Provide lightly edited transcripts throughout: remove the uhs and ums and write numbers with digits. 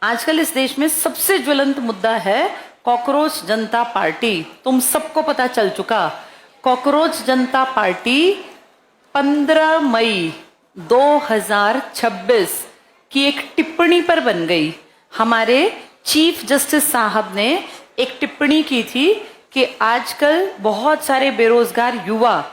आजकल इस देश में सबसे ज्वलंत मुद्दा है कॉकरोच जनता पार्टी। तुम सबको पता चल चुका, कॉकरोच जनता पार्टी 15 मई 2026 की एक टिप्पणी पर बन गई। हमारे चीफ जस्टिस साहब ने एक टिप्पणी की थी कि आजकल बहुत सारे बेरोजगार युवा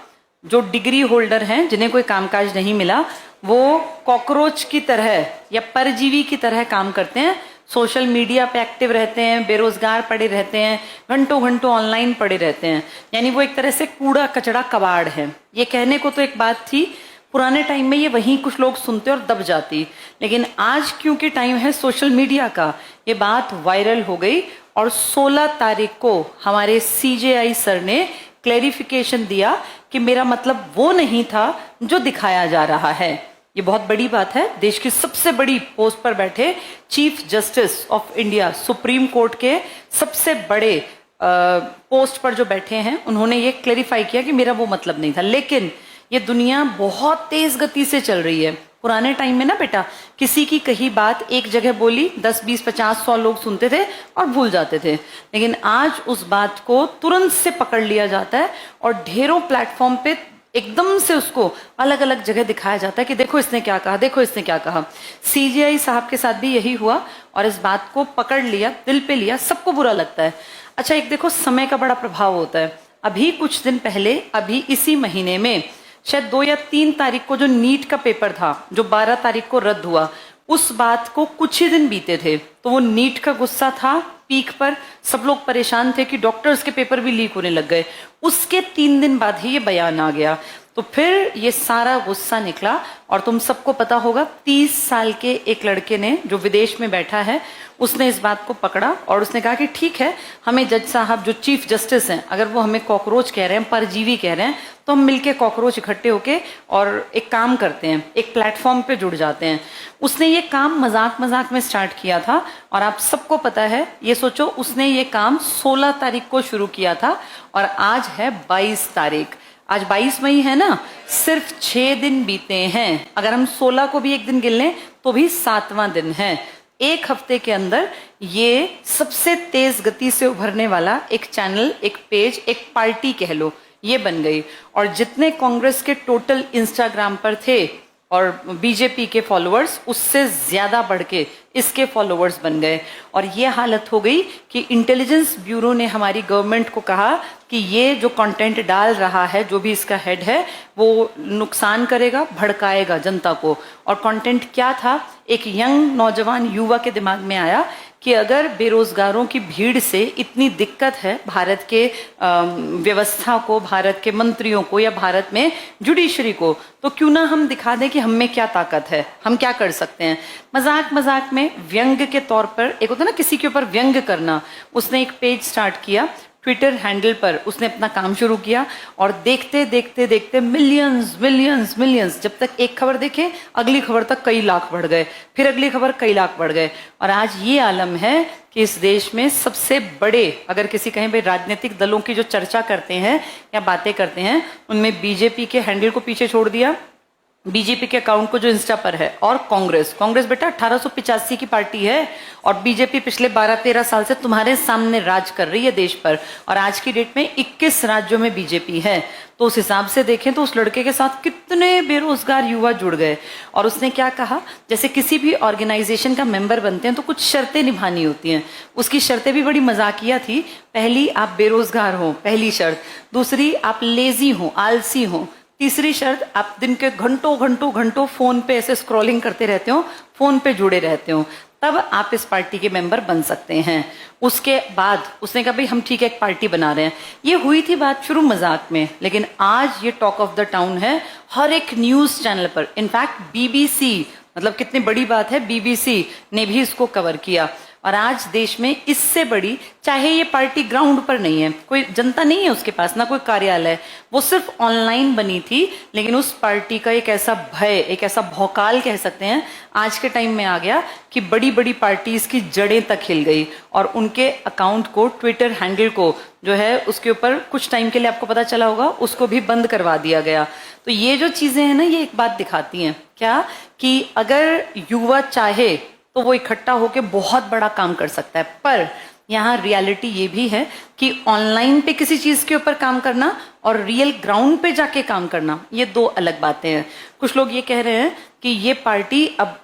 जो डिग्री होल्डर हैं, जिन्हें कोई कामकाज नहीं मिला, वो कॉकरोच की तरह या परजीवी की तरह काम करते हैं, सोशल मीडिया पे एक्टिव रहते हैं, बेरोजगार पड़े रहते हैं, घंटों घंटों ऑनलाइन पड़े रहते हैं। यानी वो एक तरह से कूड़ा कचड़ा कबाड़ है। ये कहने को तो एक बात थी, पुराने टाइम में ये वहीं कुछ लोग सुनते और दब जाती, लेकिन आज क्योंकि टाइम है सोशल मीडिया का, ये बात वायरल हो गई और 16 तारीख को हमारे सीजेआई सर ने क्लैरिफिकेशन दिया कि मेरा मतलब वो नहीं था जो दिखाया जा रहा है। ये बहुत बड़ी बात है। देश की सबसे बड़ी पोस्ट पर बैठे chief justice of India, supreme court के सबसे बड़े पोस्ट पर जो बैठे हैं, उन्होंने ये क्लैरिफाई किया कि मेरा वो मतलब नहीं था। लेकिन ये दुनिया बहुत तेज गति से चल रही है। पुराने टाइम में ना बेटा, किसी की कही बात एक जगह बोली 10, 20, 50, 100 लोग सुनते थे और भूल जाते थे, लेकिन आज उस बात को तुरंत से पकड़ लिया जाता है और ढेरों प्लेटफॉर्म पे एकदम से उसको अलग अलग जगह दिखाया जाता है कि देखो इसने क्या कहा, देखो इसने क्या कहा। सीजेआई साहब के साथ भी यही हुआ और इस बात को पकड़ लिया, दिल पे लिया, सबको बुरा लगता है। अच्छा, एक देखो समय का बड़ा प्रभाव होता है। अभी कुछ दिन पहले, अभी इसी महीने में शायद 2 या 3 तारीख को जो नीट का पेपर था, जो 12 तारीख को रद्द हुआ, उस बात को कुछ ही दिन बीते थे तो वो नीट का गुस्सा था पीक पर। सब लोग परेशान थे कि डॉक्टर्स के पेपर भी लीक होने लग गए। उसके 3 दिन बाद ही ये बयान आ गया, तो फिर ये सारा गुस्सा निकला। और तुम सबको पता होगा, 30 साल के एक लड़के ने जो विदेश में बैठा है, उसने इस बात को पकड़ा और उसने कहा कि ठीक है, हमें जज साहब जो चीफ जस्टिस हैं, अगर वो हमें कॉकरोच कह रहे हैं, परजीवी कह रहे हैं, तो हम मिलके कॉकरोच इकट्ठे होके और एक काम करते हैं, एक प्लेटफॉर्म पे जुड़ जाते हैं। उसने ये काम मजाक मजाक में स्टार्ट किया था और आप सबको पता है, ये सोचो उसने ये काम 16 तारीख को शुरू किया था और आज है 22 तारीख। आज 22 मई है ना, सिर्फ 6 दिन बीते हैं। अगर हम 16 को भी एक दिन गिन लें तो भी 7वां दिन है। एक हफ्ते के अंदर ये सबसे तेज गति से उभरने वाला एक चैनल, एक पेज, एक पार्टी कह लो, ये बन गई। और जितने कांग्रेस के टोटल इंस्टाग्राम पर थे और बीजेपी के फॉलोअर्स, उससे ज्यादा बढ़ के इसके फॉलोअर्स बन गए। और ये हालत हो गई कि इंटेलिजेंस ब्यूरो ने हमारी गवर्नमेंट को कहा कि ये जो कंटेंट डाल रहा है, जो भी इसका हेड है, वो नुकसान करेगा, भड़काएगा जनता को। और कंटेंट क्या था? एक यंग नौजवान युवा के दिमाग में आया कि अगर बेरोजगारों की भीड़ से इतनी दिक्कत है भारत के व्यवस्था को, भारत के मंत्रियों को या भारत में जुडिशरी को, तो क्यों ना हम दिखा दें कि हम में क्या ताकत है, हम क्या कर सकते हैं। मजाक मजाक में व्यंग के तौर पर, एक होता है ना किसी के ऊपर व्यंग करना, उसने एक पेज स्टार्ट किया ट्विटर हैंडल पर, उसने अपना काम शुरू किया और देखते देखते देखते मिलियंस मिलियंस मिलियंस, जब तक एक खबर देखे अगली खबर तक कई लाख बढ़ गए, फिर अगली खबर कई लाख बढ़ गए। और आज ये आलम है कि इस देश में सबसे बड़े, अगर किसी कहीं भाई राजनीतिक दलों की जो चर्चा करते हैं या बातें करते हैं, उनमें बीजेपी के हैंडल को पीछे छोड़ दिया, बीजेपी के अकाउंट को जो इंस्टा पर है, और कांग्रेस बेटा 1885 की पार्टी है और बीजेपी पिछले 12-13 साल से तुम्हारे सामने राज कर रही है देश पर। और आज की डेट में 21 राज्यों में बीजेपी है। तो उस हिसाब से देखें तो उस लड़के के साथ कितने बेरोजगार युवा जुड़ गए। और उसने क्या कहा, जैसे किसी भी ऑर्गेनाइजेशन का मेंबर बनते हैं तो कुछ शर्तें निभानी होती हैं। उसकी शर्तें भी बड़ी मजाकिया थी। पहली, आप बेरोजगार हो, पहली शर्त। दूसरी, आप लेजी हो, आलसी हो। तीसरी शर्त, आप दिन के घंटों घंटों घंटों फोन पे ऐसे स्क्रॉलिंग करते रहते हो, फोन पे जुड़े रहते हो, तब आप इस पार्टी के मेंबर बन सकते हैं। उसके बाद उसने कहा भाई हम ठीक है एक पार्टी बना रहे हैं। ये हुई थी बात शुरू मजाक में, लेकिन आज ये टॉक ऑफ द टाउन है हर एक न्यूज चैनल पर। इनफैक्ट बीबीसी, मतलब कितनी बड़ी बात है, बीबीसी ने भी इसको कवर किया। और आज देश में इससे बड़ी, चाहे ये पार्टी ग्राउंड पर नहीं है, कोई जनता नहीं है उसके पास, ना कोई कार्यालय, वो सिर्फ ऑनलाइन बनी थी, लेकिन उस पार्टी का एक ऐसा भय, एक ऐसा भौकाल कह सकते हैं, आज के टाइम में आ गया कि बड़ी बड़ी पार्टीज की जड़ें तक हिल गई और उनके अकाउंट को, ट्विटर हैंडल को जो है, उसके ऊपर कुछ टाइम के लिए आपको पता चला होगा, उसको भी बंद करवा दिया गया। तो ये जो चीजें हैं ना, ये एक बात दिखाती हैं क्या, कि अगर युवा चाहे तो वो इकट्ठा होकर बहुत बड़ा काम कर सकता है। पर यहाँ रियलिटी ये भी है कि ऑनलाइन पे किसी चीज के ऊपर काम करना और रियल ग्राउंड पे जाके काम करना, ये दो अलग बातें हैं। कुछ लोग ये कह रहे हैं कि ये पार्टी अब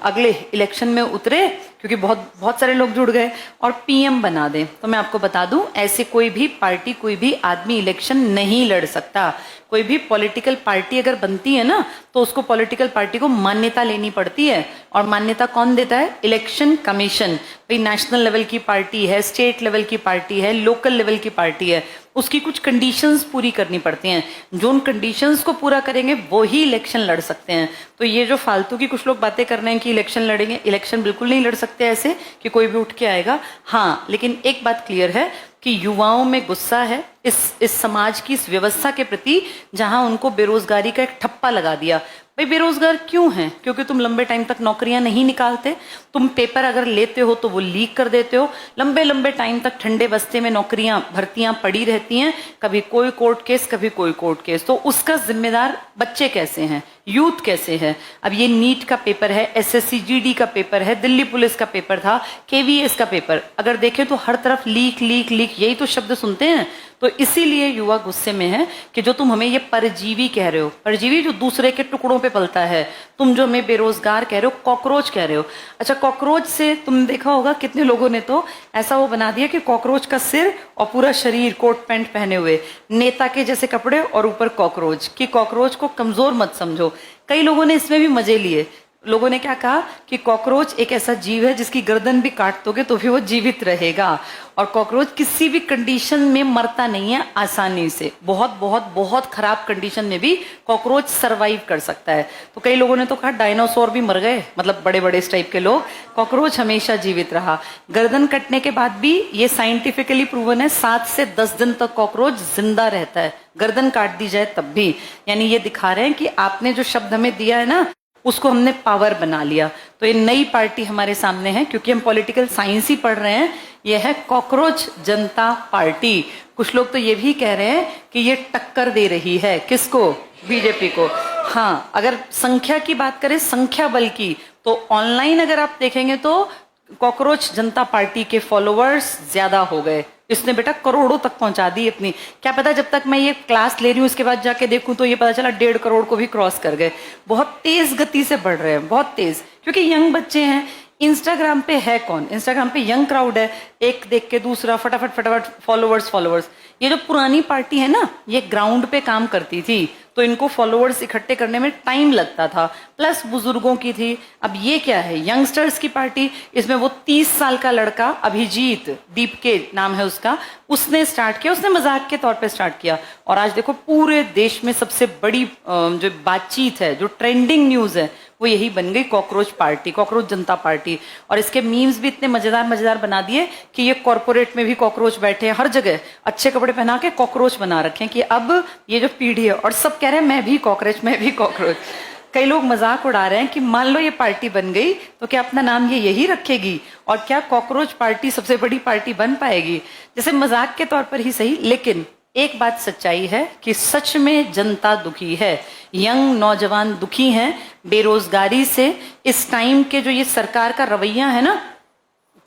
अगले इलेक्शन में उतरे, क्योंकि बहुत सारे लोग जुड़ गए, और पीएम बना दें। तो मैं आपको बता दूं, ऐसे कोई भी पार्टी, कोई भी आदमी इलेक्शन नहीं लड़ सकता। कोई भी पॉलिटिकल पार्टी अगर बनती है ना, तो उसको पॉलिटिकल पार्टी को मान्यता लेनी पड़ती है। और मान्यता कौन देता है? Election commission. भाई नेशनल लेवल की पार्टी है, स्टेट लेवल की पार्टी है, लोकल लेवल की पार्टी है, उसकी कुछ कंडीशंस पूरी करनी पड़ती हैं। जो उन कंडीशंस को पूरा करेंगे वो ही इलेक्शन लड़ सकते हैं। तो ये जो फालतू की कुछ लोग बातें कर रहे हैं कि इलेक्शन लड़ेंगे, इलेक्शन बिल्कुल नहीं लड़ सकते ऐसे कि कोई भी उठ के आएगा। हाँ, लेकिन एक बात क्लियर है कि युवाओं में गुस्सा है इस समाज की, इस व्यवस्था के प्रति, जहां उनको बेरोजगारी का एक ठप्पा लगा दिया। भाई बेरोजगार क्यों हैं? क्योंकि तुम लंबे टाइम तक नौकरियां नहीं निकालते। तुम पेपर अगर लेते हो तो वो लीक कर देते हो। लंबे लंबे टाइम तक ठंडे बस्ते में नौकरियां, भर्तियां पड़ी रहती हैं, कभी कोई कोर्ट केस, कभी कोई कोर्ट केस। तो उसका जिम्मेदार बच्चे कैसे हैं, यूथ कैसे है? अब ये नीट का पेपर है, एसएससी जीडी का पेपर है, दिल्ली पुलिस का पेपर था, केवीएस का पेपर, अगर देखें तो हर तरफ लीक लीक लीक, यही तो शब्द सुनते हैं। तो इसीलिए युवा गुस्से में है कि जो तुम हमें ये परजीवी कह रहे हो, परजीवी जो दूसरे के टुकड़ों पे पलता है, तुम जो हमें बेरोजगार कह रहे हो, कॉकरोच कह रहे हो। अच्छा, कॉकरोच से तुम देखा होगा कितने लोगों ने तो ऐसा वो बना दिया कि कॉकरोच का सिर और पूरा शरीर कोट पैंट पहने हुए, नेता के जैसे कपड़े और ऊपर कॉकरोच, कि कॉकरोच को कमजोर मत समझो। कई लोगों ने इसमें भी मजे लिए। लोगों ने क्या कहा कि कॉकरोच एक ऐसा जीव है जिसकी गर्दन भी काट दोगे तो भी वो जीवित रहेगा, और कॉकरोच किसी भी कंडीशन में मरता नहीं है आसानी से। बहुत बहुत बहुत खराब कंडीशन में भी कॉकरोच सरवाइव कर सकता है। तो कई लोगों ने तो कहा डायनासोर भी मर गए, मतलब बड़े बड़े इस टाइप के लोग, कॉकरोच हमेशा जीवित रहा। गर्दन कटने के बाद भी ये साइंटिफिकली प्रूवन है, 7 से 10 दिन तक कॉकरोच जिंदा रहता है, गर्दन काट दी जाए तब भी। यानी ये दिखा रहे हैं कि आपने जो शब्द हमें दिया है ना, उसको हमने पावर बना लिया। तो ये नई पार्टी हमारे सामने है, क्योंकि हम पॉलिटिकल साइंस ही पढ़ रहे हैं। ये है कॉकरोच जनता पार्टी। कुछ लोग तो ये भी कह रहे हैं कि ये टक्कर दे रही है, किसको? बीजेपी को। हाँ, अगर संख्या की बात करें, संख्या बल की, तो ऑनलाइन अगर आप देखेंगे तो कॉकरोच जनता पार्टी के फॉलोअर्स ज्यादा हो गए। इसने बेटा करोड़ों तक पहुंचा दी अपनी। क्या पता जब तक मैं ये क्लास ले रही हूँ उसके बाद जाके देखूं तो ये पता चला 1.5 करोड़ को भी क्रॉस कर गए। बहुत तेज गति से बढ़ रहे हैं, बहुत तेज, क्योंकि यंग बच्चे हैं। इंस्टाग्राम पे है कौन? इंस्टाग्राम पे यंग क्राउड है, एक देख के दूसरा, फटाफट फटाफट फॉलोअर्स। ये जो पुरानी पार्टी है ना, ये ग्राउंड पे काम करती थी, तो इनको फॉलोअर्स इकट्ठे करने में टाइम लगता था, प्लस बुजुर्गों की थी। अब ये क्या है? यंगस्टर्स की पार्टी। इसमें वो 30 साल का लड़का अभिजीत, दीप के नाम है उसका, उसने स्टार्ट किया, उसने मजाक के तौर पे स्टार्ट किया, और आज देखो पूरे देश में सबसे बड़ी जो बातचीत है, जो ट्रेंडिंग न्यूज है, वो यही बन गई, कॉकरोच पार्टी, कॉकरोच जनता पार्टी। और इसके मीम्स भी इतने मजेदार मजेदार बना दिए कि ये कॉर्पोरेट में भी कॉकरोच बैठे हैं, हर जगह अच्छे कपड़े पहना के कॉकरोच बना रखे हैं कि अब ये जो पीढ़ी है, और सब कह रहे हैं मैं भी कॉकरोच, मैं भी कॉकरोच। कई लोग मजाक उड़ा रहे हैं कि मान लो ये पार्टी बन गई तो क्या अपना नाम ये यही रखेगी, और क्या कॉकरोच पार्टी सबसे बड़ी पार्टी बन पाएगी? जैसे मजाक के तौर पर ही सही, लेकिन एक बात सच्चाई है कि सच में जनता दुखी है, यंग नौजवान दुखी हैं बेरोजगारी से। इस टाइम के जो ये सरकार का रवैया है ना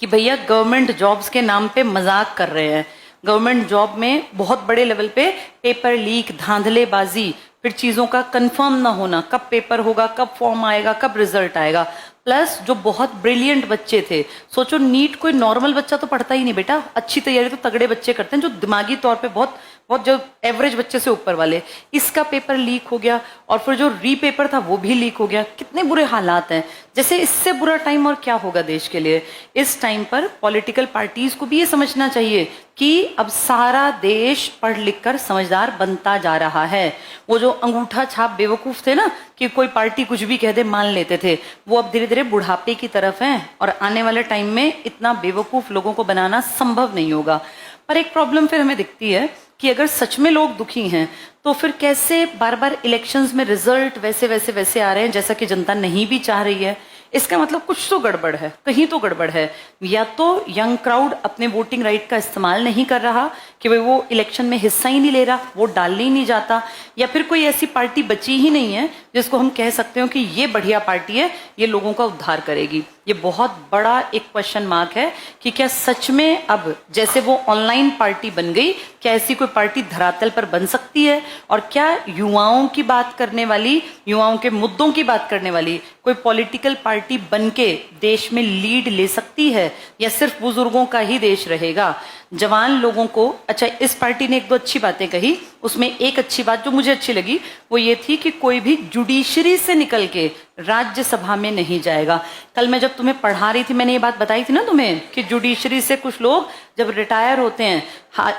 कि भैया गवर्नमेंट जॉब्स के नाम पे मजाक कर रहे हैं, गवर्नमेंट जॉब में बहुत बड़े लेवल पे पेपर लीक, धांधलेबाजी, फिर चीजों का कंफर्म ना होना, कब पेपर होगा, कब फॉर्म आएगा, कब रिजल्ट आएगा। प्लस जो बहुत ब्रिलियंट बच्चे थे, सोचो नीट कोई नॉर्मल बच्चा तो पढ़ता ही नहीं बेटा, अच्छी तैयारी तो तगड़े बच्चे करते हैं, जो दिमागी तौर पे बहुत बहुत जो एवरेज बच्चे से ऊपर वाले, इसका पेपर लीक हो गया, और फिर जो री पेपर था वो भी लीक हो गया। कितने बुरे हालात हैं। जैसे इससे बुरा टाइम और क्या होगा देश के लिए। इस टाइम पर पॉलिटिकल पार्टीज को भी ये समझना चाहिए कि अब सारा देश पढ़ लिख कर समझदार बनता जा रहा है। वो जो अंगूठा छाप बेवकूफ थे ना, कि कोई पार्टी कुछ भी कह दे मान लेते थे, वो अब धीरे धीरे बुढ़ापे की तरफ हैं, और आने वाले टाइम में इतना बेवकूफ लोगों को बनाना संभव नहीं होगा। पर एक प्रॉब्लम फिर हमें दिखती है कि अगर सच में लोग दुखी हैं तो फिर कैसे बार बार इलेक्शंस में रिजल्ट वैसे वैसे वैसे आ रहे हैं जैसा कि जनता नहीं भी चाह रही है। इसका मतलब कुछ तो गड़बड़ है, कहीं तो गड़बड़ है। या तो यंग क्राउड अपने वोटिंग राइट का इस्तेमाल नहीं कर रहा कि भाई वो इलेक्शन में हिस्सा ही नहीं ले रहा, वोट डालने ही नहीं जाता, या फिर कोई ऐसी पार्टी बची ही नहीं है जिसको हम कह सकते हो कि ये बढ़िया पार्टी है, ये लोगों का उद्धार करेगी। ये बहुत बड़ा एक क्वेश्चन मार्क है कि क्या सच में अब जैसे वो ऑनलाइन पार्टी बन गई, क्या ऐसी कोई पार्टी धरातल पर बन सकती है? और क्या युवाओं की बात करने वाली, युवाओं के मुद्दों की बात करने वाली कोई पॉलिटिकल पार्टी बनके देश में लीड ले सकती है, या सिर्फ बुजुर्गों का ही देश रहेगा? जवान लोगों को, अच्छा इस पार्टी ने एक दो अच्छी बातें कही, उसमें एक अच्छी बात जो मुझे अच्छी लगी वो ये थी कि कोई भी जुडिशरी से निकल के राज्यसभा में नहीं जाएगा। कल मैं जब तुम्हें पढ़ा रही थी मैंने ये बात बताई थी ना तुम्हें कि जुडिशरी से कुछ लोग जब रिटायर होते हैं,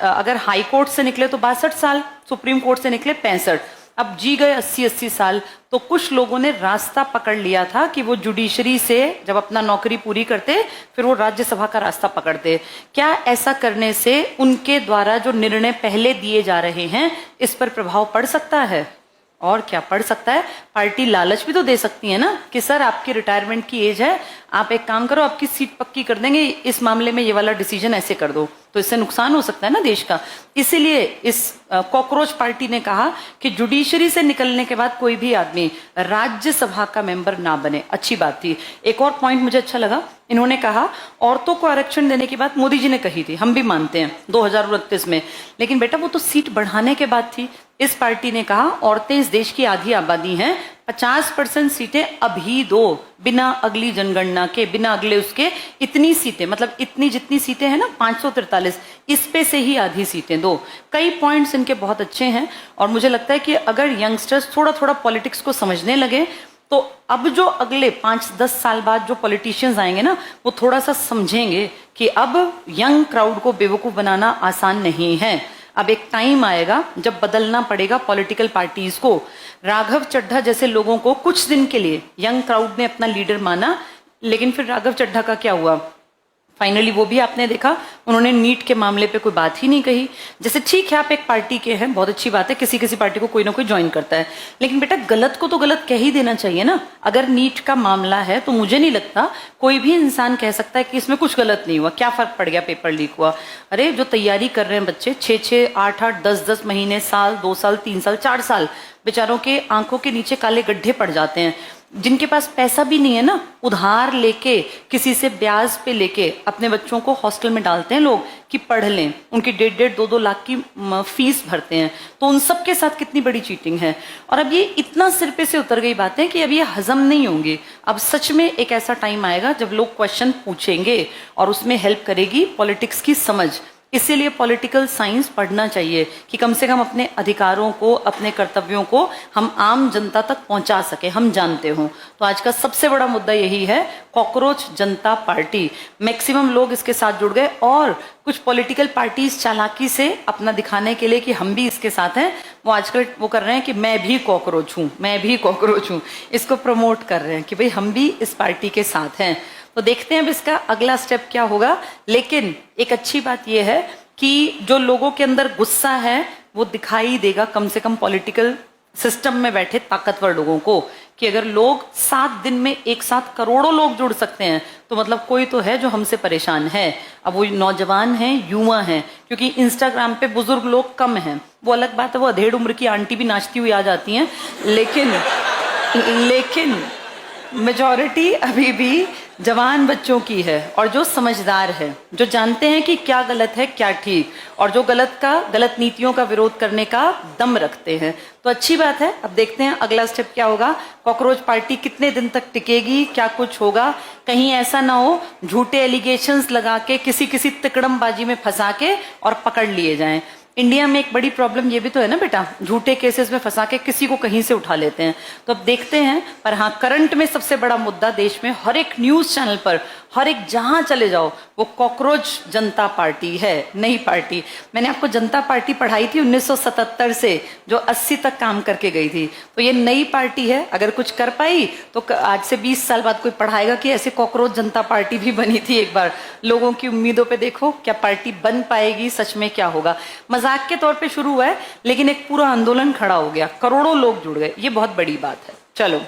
अगर हाई कोर्ट से निकले तो 62 साल, सुप्रीम कोर्ट से निकले 65, अब जी गए 80-80 साल, तो कुछ लोगों ने रास्ता पकड़ लिया था कि वो जुडिशरी से जब अपना नौकरी पूरी करते फिर वो राज्यसभा का रास्ता पकड़ते। क्या ऐसा करने से उनके द्वारा जो निर्णय पहले दिए जा रहे हैं इस पर प्रभाव पड़ सकता है? और क्या पड़ सकता है? पार्टी लालच भी तो दे सकती है ना कि सर आपकी रिटायरमेंट की एज है, आप एक काम करो आपकी सीट पक्की कर देंगे, इस मामले में ये वाला डिसीजन ऐसे कर दो, तो इससे नुकसान हो सकता है ना देश का। इसीलिए इस कॉकरोच पार्टी ने कहा कि जुडिशरी से निकलने के बाद कोई भी आदमी राज्यसभा का मेंबर ना बने। अच्छी बात थी। एक और पॉइंट मुझे अच्छा लगा, इन्होंने कहा औरतों को आरक्षण देने की बात मोदी जी ने कही थी, हम भी मानते हैं 2029 में, लेकिन बेटा वो तो सीट बढ़ाने के बाद थी। इस पार्टी ने कहा औरतें इस देश की आधी आबादी हैं, 50% सीटें अभी दो, बिना अगली जनगणना के, बिना अगले उसके इतनी सीटें, मतलब इतनी जितनी सीटें हैं ना 543, इस पे से ही आधी सीटें दो। कई पॉइंट्स इनके बहुत अच्छे हैं और मुझे लगता है कि अगर यंगस्टर्स थोड़ा थोड़ा पॉलिटिक्स को समझने लगे तो अब जो अगले 5-10 साल बाद जो पॉलिटिशियंस आएंगे ना वो थोड़ा सा समझेंगे कि अब यंग क्राउड को बेवकूफ बनाना आसान नहीं है। अब एक टाइम आएगा जब बदलना पड़ेगा पॉलिटिकल पार्टीज को। राघव चड्ढा जैसे लोगों को कुछ दिन के लिए यंग क्राउड ने अपना लीडर माना, लेकिन फिर राघव चड्ढा का क्या हुआ? फाइनली वो भी आपने देखा, उन्होंने नीट के मामले पे कोई बात ही नहीं कही। जैसे ठीक है आप एक पार्टी के हैं, बहुत अच्छी बात है, किसी किसी पार्टी को कोई ना कोई ज्वाइन करता है, लेकिन बेटा गलत को तो गलत कह ही देना चाहिए ना। अगर नीट का मामला है तो मुझे नहीं लगता कोई भी इंसान कह सकता है कि इसमें कुछ गलत नहीं हुआ, क्या फर्क पड़ गया पेपर लीक हुआ। अरे जो तैयारी कर रहे हैं बच्चे 6-6, 8-8, 10-10 महीने, साल, 2 साल, 3 साल, 4 साल, बेचारों के आंखों के नीचे काले गड्ढे पड़ जाते हैं। जिनके पास पैसा भी नहीं है ना, उधार लेके किसी से ब्याज पे लेके अपने बच्चों को हॉस्टल में डालते हैं लोग कि पढ़ लें, उनकी 1.5, 2-2 लाख की फीस भरते हैं, तो उन सब के साथ कितनी बड़ी चीटिंग है। और अब ये इतना सिर पे से उतर गई बातें कि अब ये हजम नहीं होंगी। अब सच में एक ऐसा टाइम आएगा जब लोग क्वेश्चन पूछेंगे और उसमें हेल्प करेगी पॉलिटिक्स की समझ। इसीलिए पॉलिटिकल साइंस पढ़ना चाहिए कि कम से कम अपने अधिकारों को, अपने कर्तव्यों को हम आम जनता तक पहुंचा सके, हम जानते हों। तो आज का सबसे बड़ा मुद्दा यही है, कॉकरोच जनता पार्टी। मैक्सिमम लोग इसके साथ जुड़ गए और कुछ पॉलिटिकल पार्टीज चालाकी से अपना दिखाने के लिए कि हम भी इसके साथ हैं, वो आजकल वो कर रहे हैं कि मैं भी कॉकरोच हूँ, मैं भी कॉकरोच हूँ, इसको प्रमोट कर रहे हैं कि भाई हम भी इस पार्टी के साथ हैं। तो देखते हैं अब इसका अगला स्टेप क्या होगा। लेकिन एक अच्छी बात यह है कि जो लोगों के अंदर गुस्सा है वो दिखाई देगा कम से कम पॉलिटिकल सिस्टम में बैठे ताकतवर लोगों को, कि अगर लोग 7 दिन में एक साथ करोड़ों लोग जुड़ सकते हैं तो मतलब कोई तो है जो हमसे परेशान है। अब वो नौजवान हैं, युवा हैं, क्योंकि इंस्टाग्राम पे बुजुर्ग लोग कम हैं, वो अलग बात है, वो अधेड़ उम्र की आंटी भी नाचती हुई आ जाती हैं, लेकिन मेजॉरिटी अभी भी जवान बच्चों की है और जो समझदार है, जो जानते हैं कि क्या गलत है क्या ठीक, और जो गलत नीतियों का विरोध करने का दम रखते हैं। तो अच्छी बात है। अब देखते हैं अगला स्टेप क्या होगा, कॉकरोच पार्टी कितने दिन तक टिकेगी, क्या कुछ होगा। कहीं ऐसा ना हो झूठे एलिगेशंस लगा के किसी तिकड़मबाजी में फंसा के और पकड़ लिए जाएं। इंडिया में एक बड़ी प्रॉब्लम ये भी तो है ना बेटा, झूठे केसेस में फंसा के किसी को कहीं से उठा लेते हैं। तो अब देखते हैं। पर हाँ, करंट में सबसे बड़ा मुद्दा देश में हर एक न्यूज चैनल पर, हर एक जहां चले जाओ, वो कॉकरोच जनता पार्टी है, नई पार्टी। मैंने आपको जनता पार्टी पढ़ाई थी 1977 से, जो 80 तक काम करके गई थी। तो ये नई पार्टी है, अगर कुछ कर पाई तो आज से 20 साल बाद कोई पढ़ाएगा कि ऐसे कॉकरोच जनता पार्टी भी बनी थी एक बार। लोगों की उम्मीदों पे देखो, क्या पार्टी बन पाएगी, सच में क्या होगा। मजाक के तौर पे शुरू हुआ है लेकिन एक पूरा आंदोलन खड़ा हो गया, करोड़ों लोग जुड़ गए, ये बहुत बड़ी बात है। चलो।